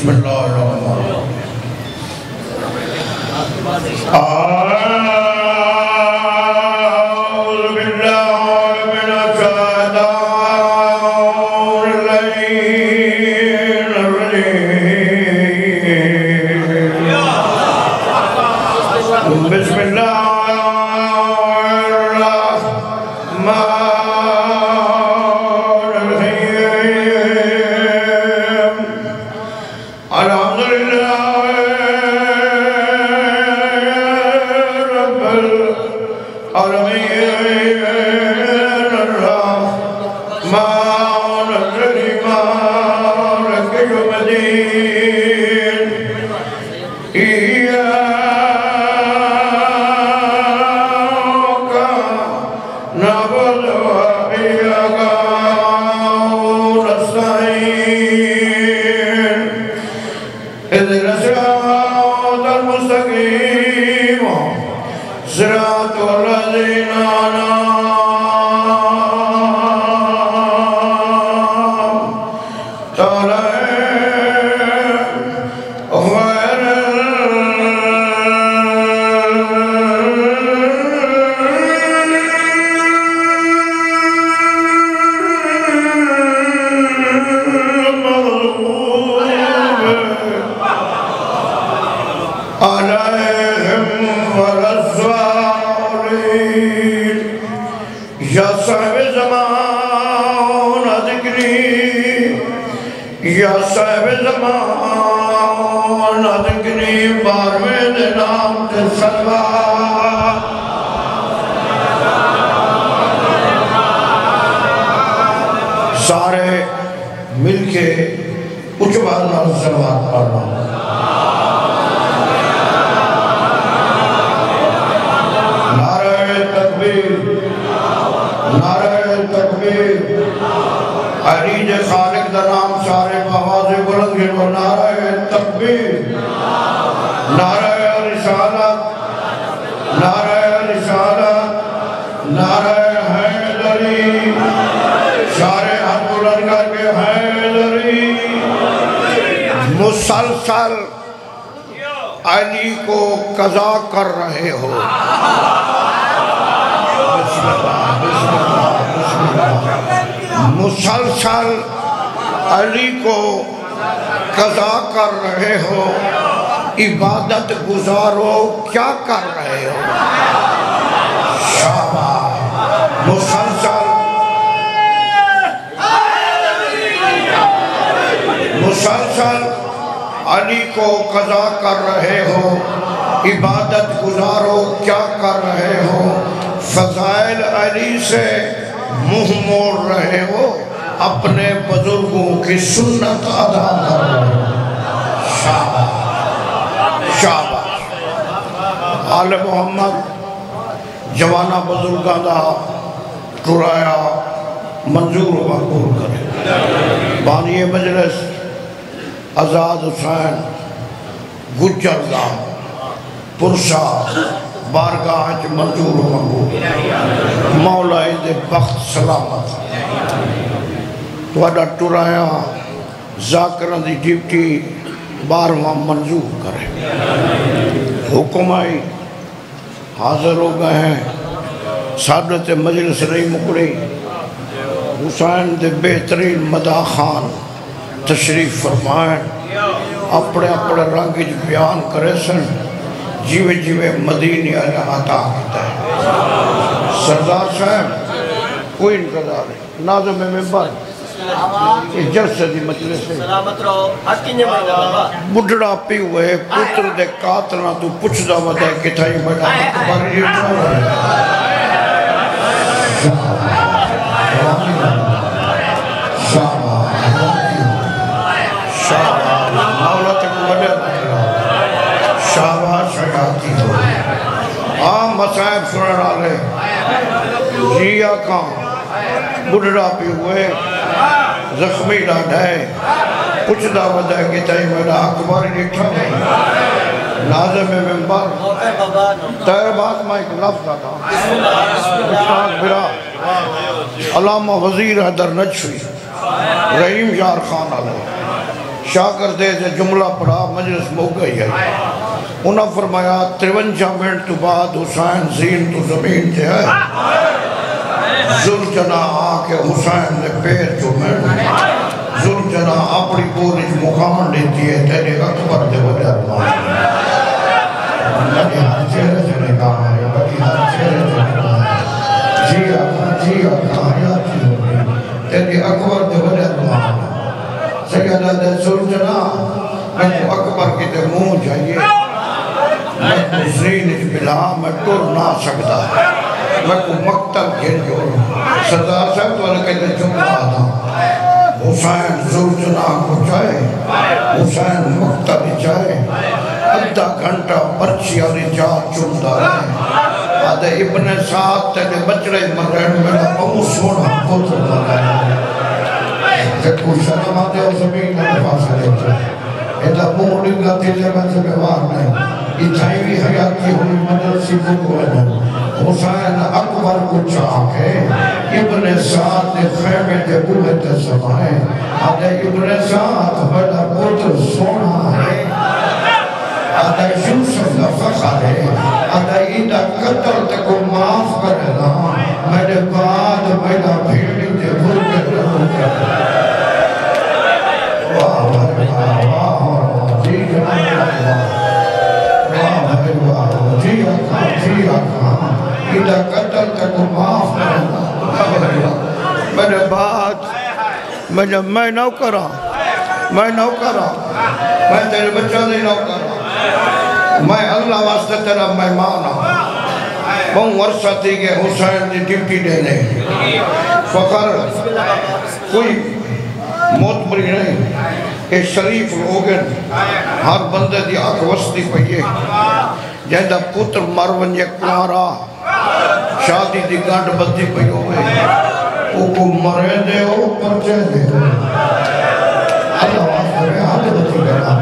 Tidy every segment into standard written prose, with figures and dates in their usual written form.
بسم اللہ الرحمن الرحیم اعوذ باللہ من الشیطان اللعین الرجیم بسم اللہ یا صاحب زمان ادھگنی بارویں دے نام تے سلوات سارے مل کے اچھوال نال سلوات پڑھ رہا ہوں نعرہ تکبیر نعرہ تکبیر علی جے خالق دا نام سارے بآواز بلند گھنو نعرہ تکبیر نعرہ رسالت نعرہ رسالت نعرہ حیدری سارے ہاتھ بلند کر کے حیدری مسلسل علی کو قضا کر رہے ہو بسم اللہ بسم اللہ بسم اللہ مسلسل علی کو قضا کر رہے ہو عبادت گزارو کیا کر رہے ہو شاباش مسلسل علی کو قضا کر رہے ہو عبادت گزارو کیا کر رہے ہو فضائل علی سے منہ موڑ رہے ہو اپنے بزرگوں کی سنت ادا کر رہے ہو شاباش شاباش آل محمد جوانہ بزرگاں دا ٹرایا منظور و مقبول کرے بانی مجلس آزاد حسین گجر دا پرشا بارگاہ منظور و مقبول مولا دے بخت سلامت توڑا ٹرایا ذاکران دی ڈیوٹی بارواں منظور کرے حکم آئی حاضر ہو گئے ہیں صادرت مجلس رہی مکڑی حسین دے بہترین مداح خان تشریف فرمائیں اپنے اپنے رنگ بیان کرے سن جیوے جیوے مدینی علیہ عطا کیتا ہے سردار صاحب کوئی انتظار ہے ناظم ممبر اس جلسے دی مجلس ہے بڑھڑا پی ہوئے پتر دے قاتلہ تو پچھ دا ودے کتھائی بڑا اکبر یہ مسائب سنن آلے جی آکاں بڑھڑا پی ہوئے زخمی ڈاڈھائے پچھ دعوت ہے کہ تائی میرا اکبر نٹھا ناظم ممبر تیر بات میں ایک لفظ آتا استاد برا علامہ وزیر حیدر نجفی رحیم یار خان علیہ شاگردے سے جملہ پڑھا مجلس مو گئی ہے انہاں فرمایا 53 منٹ تو بعد حسین زین تو زمین سے ہے زلجنہ آکے حسین نے پیر جو میں زلجنہ اپنی پوری مقام لیتی ہے تیرے اکبر دے وجہ میری ہر چہرے سے نکاح ہے میری ہر چہرے سے نکاح ہے جی آقا حیاتی ہوگی تیرے اکبر دے وجہ سیدہ دے زلجنہ میں تو اکبر کی تے منہ جائیے میں تو زین بلا میں ٹر نہ سکتا میں کو مقتل گھر جو سردار صاحب تو انہیں کہتے جملہ آدھا حسین زلجنہ کو چاہے حسین مقتل چاہے ادھا گھنٹہ پرچی اور جات چندہ رہے آدھے ابن ساتھ تیرے بچڑے مرین میرا بہت سونا پتر رہے کہ کوئی شرم آتے ہو زمین میں فاصلے لیتے ایدہ موڑی گا تیلے میں سے بیوار نہیں اتھائی بھی حیاتی ہوئی مدرسی کو ہے حسین اکبر کو چاہے ابن سعد نے خیمے دے بوہت سمائے آدھے ابن سعد بڑا پتر سونا ہے آدھے یوسف کا فخر ہے آدھے ایدہ قتل تے کو معاف کرنا میرے بعد میرا بھیڑی دے بھرکت رہو کرنا میرے بعد میں نوکرہ میں تیرے بچہ دے نوکرہ میں اللہ واسطے تیرا مہمان ہوں بہت عرصہ تھی کہ حسین دی ڈیوٹی دینے فخر کوئی موت مری نہیں کہ شریف لوگن ہر بندے دی آنکھ وسطی پہیے جہاں پتر مرون یک کنارا شادی دی گانڈ بدی پہی ہوئے او کو مرے دے ہو پرچے دے اللہ واسطے میں ہاتھ بچی کرنا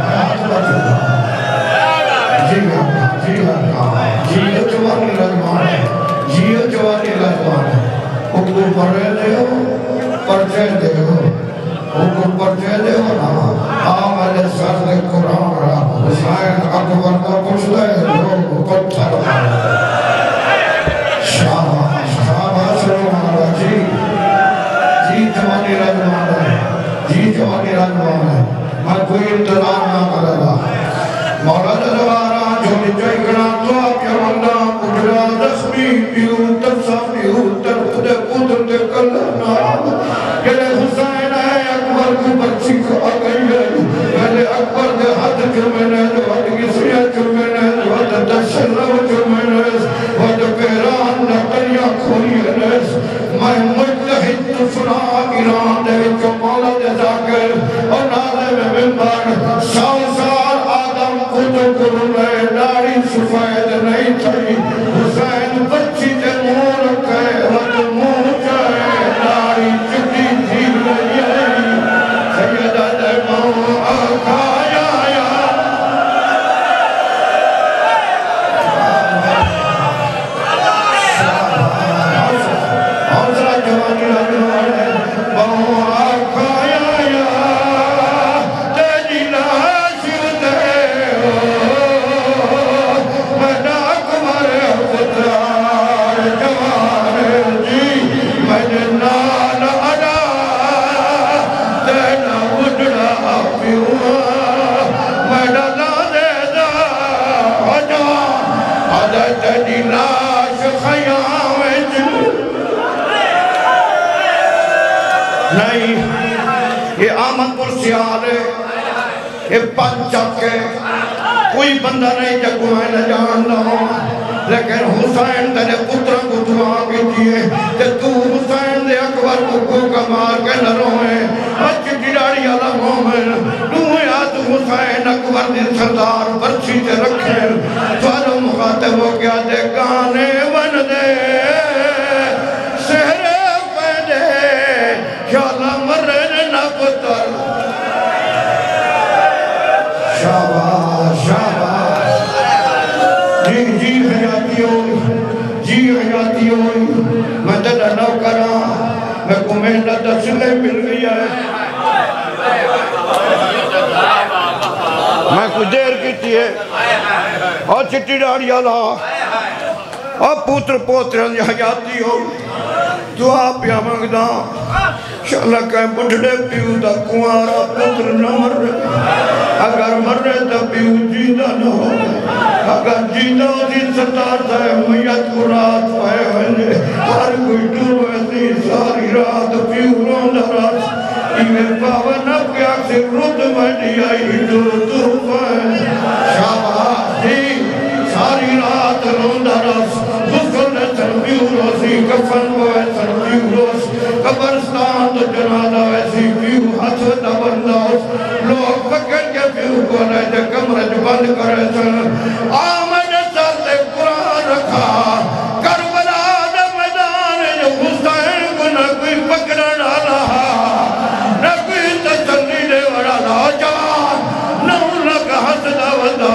جیو جوانی لجمان ہے او کو مرے دے ہو پرچے دے ہو حکم پر جے دے ہو نا آمد سر دے قرآن رہا حسین اکبر کا کچھ دے لوگ پتھر شاباش روحانا جی جوانی رجمان ہے میں کوئی انتظار نہ کرے گا مولا دوارا جھولی چاہیگنا تو آپ یا مندہ اجرا رسمی پیوتر سا پیوتر خودے قدر دے کلنا کہ حسین ہے اکبر کو بچی کو آگئی ہے پہلے اکبر دے حد جرمنے جو حد کسیہ جرمنے جو حد تشرف جرمنے حد پیران نقلیہ کھوئی ہے میں مجتہد تو سنا ایران دے جو مولا دے ذاکر اور نازے میں ممبر سال آدم خود کرنے داری سفید نہیں تھی حسین بچی دے مور کے حد مور جائے داری چکی تھی سیدہ دے ماں آقا یا حوصلہ جوانی لگوانے ماں آقا یا تیجی لاش دے منا کمر خدار جوانے جی میں نال ادا دینا اڈڑا پیوا میڈا لادے دا جوان آدھے تیجی لاش خیامے نہیں یہ آمد پرسیار ہے یہ پنچک ہے کوئی بندہ نہیں جگو میں نہ جاننا ہو لیکن حسین تیرے پترہ کو دعا کی دیئے کہ تو حسین دے اکبر کو کمار کے نہ روئے اچھی ڈیڑی اللہ مومن دوئے آت حسین اکبر دے سردار برچی تے رکھے توالو مخاطب ہو گیا دے گانے بن دے سہرے پیدے خیالہ مرن نہ پتر شاباش شاباش جی حیاتی ہوئی میں تیرا نوکرہ میں کو محنت سلے مل گئی ہے دیئے اور چٹی ڈاڑی اللہ اور پوتر پوتران حیاتی ہو دعا پیا مانگدا شاءاللہ کہیں بڑھڑے پیو دا کنوارا پتر نہ مر اگر مرے تا پیو جیدہ نہ ہو اگر جیدہ ہوتی ستار تھے میت کو رات پائے ہوئے ہر کوئی ٹور ویسی ساری رات پیو روندہ رات ایمیں پاون اب کیا سے رد میں دیائی تو پائے شاباش جی ساری رات روندہ رات سربیو روزی کفن ہوئے سربیو روز قبرستان تو جنازہ ویسی پیو ہاتھ دبنداز لوگ پکڑ کے پیو کو رہے تھے کمرج بند کرے سن آمد سالتے قرآن رکھا کربلا دا میدان جو حسین کو نہ کوئی پکڑا ڈالا نہ کوئی تسلی دے وڑا لا جان نہ انہوں کا حد دا ودا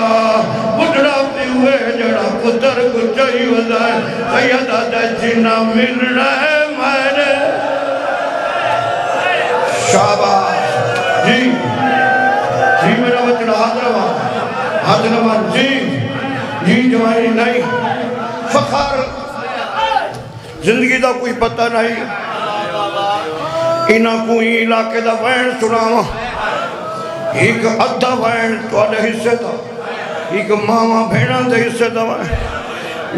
بڑھڑا پیوے جڑا پتر کو چاہی ودا سیدہ دا جنہ مل رہے میرے شاباش جی جی میرا بچڑا حضر رمان جی جوانی نہیں فخر زندگی دا کوئی پتہ نہیں انہاں کوئی علاقے دا وین سناوا ایک ادھا وین تو آدھے حصے دا ایک ماما بھیڑان دے حصے دا وین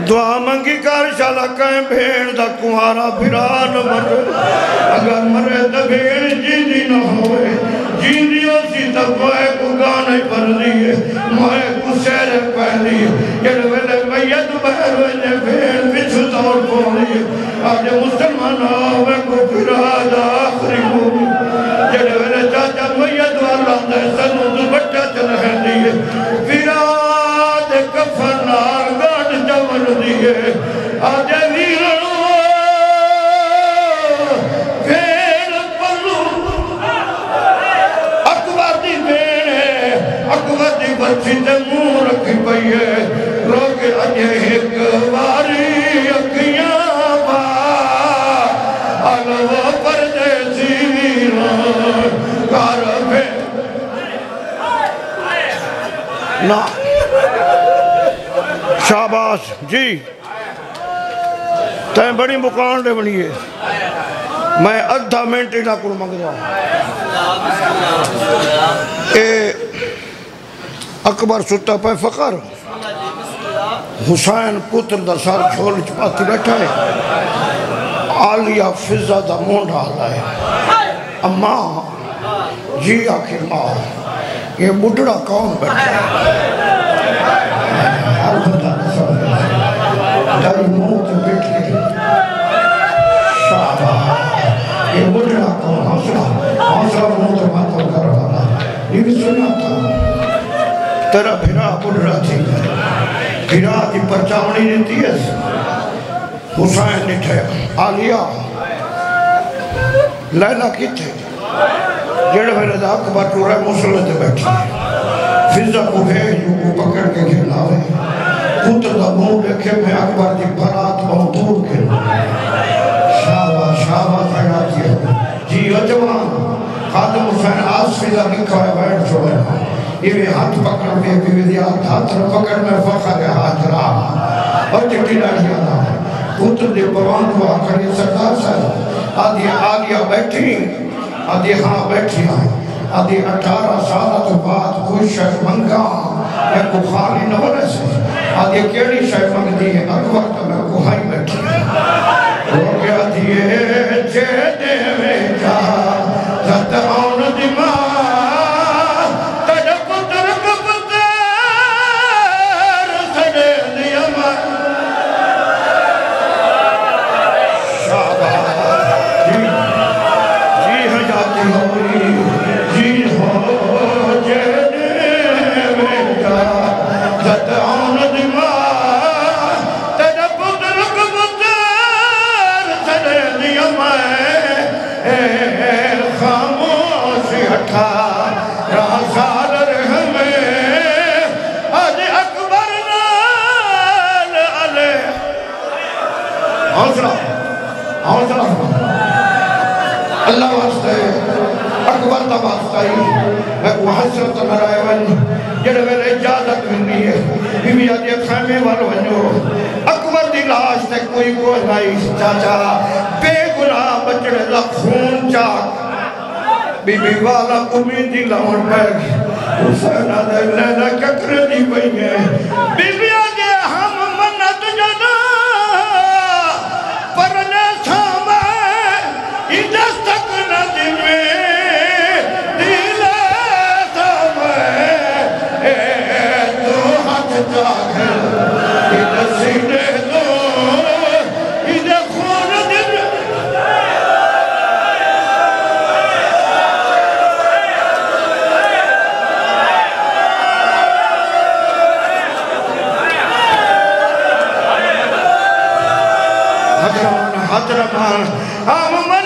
دعا منگی کار شالا کہیں بھیڑ دا کنوارا بھران مر اگر مرے دا بھیڑ جیدی نہ ہوئے جیدی اسی تبوئے کو گانے پر دیئے موئے کو سیرے پہنی جڑ ویلے میت بہر ویلے بھیڑ بچھو دور پہنی آج مسلمان آوے کو پھراد آخری ہوئی جڑ ویلے چاچا میت والا دے سنو دو بچہ چل رہے دیئے پھراد کفن آگا جمر دیئے آج ویرنو پھیڑ پلو اکبر دی بیڑے اکبر دی بچی تے منہ رکھی پئیے روک اجے ایک واری اکیاں با الو پردیسی ویران کار پھیڑ نا شاباش جی تین بڑی مکان دے بنیے میں ادھا منٹی نہ کرو مانگ جاؤں اے اکبر ستا پہ فقر حسین پتر دا سار جھول چپاتی بیٹھا ہے عالیہ فضہ دا مون ڈالا ہے اماں جی آخر ماں یہ بڑھڑا کون بیٹھا ہے دائی موت بیٹھ گئی شاباش یہ بڑھڑا کون حوصلہ موت ماتو کر رہا یہ بھی سنا تھا تیرا بھیرا بڑھڑا تھی بھیرا کی پرچاونی دیتی ہے حسین نٹھے عالیہ لیلہ کی تھے جڑ میرے دا اکبر ٹورے مسلح تے بیٹھی فضہ کو بھیجو کو پکڑ کے کھلاوے پتر دا منہ دیکھے میں اکبر دی برات بہت دور کھلو شابہ خیراتی ہے جی اجوان خادم حسین آسفیدہ لکھا ہے بیٹھ چھوڑے یہ بھی ہاتھ پکڑ میں بھی دیات ہاتھ پکڑ میں فخر ہے ہاتھ راہ اور چٹی ڈاڑی آنا پتر دے پروان کو آکھڑی سردار صاحب آدھی آگیا بیٹھی آدھی ہاں بیٹھی آئے آدھی 18 سالہ تو بعد کوئی شہ منگا میں کو خالی نہ بنے سے آدھی کیڑی شہ منگ دی ہے اکبر تو میں کو ہائی بیٹھی رو گیا دیئے چیدے میں جا زد آن دماغ تجھ پتر کو پتر سڑے دیا میں شابہ جی ہاں جاتی ہوئی جی ہو جیدے میں جا زد آن دماغ تجھ پتر کو پتر سڑے دیا میں خاموشی ہٹھا رہا سال رحمے آج اکبر نال علی حوصلہ اللہ واسطے اکبر تباستائی میں کو حسرت نرائے ون جڑے میرے اجازت ملی ہے بیوی آجے خیمے والو ونجو اکبر دی لاش تے کوئی کو نہیں چاچا بے گناہ بچڑے دا خون چاک بی بی والا امیدی لاؤن پہ حسین آدھے لینا ککر دی بئی ہے بی بی آجے ہم منت جنا پرنے سامے ادھس تک ندی میں دیلے سامے تو ہاتھ جاگل ادھس سینے دو ادھس خون دل حضرمان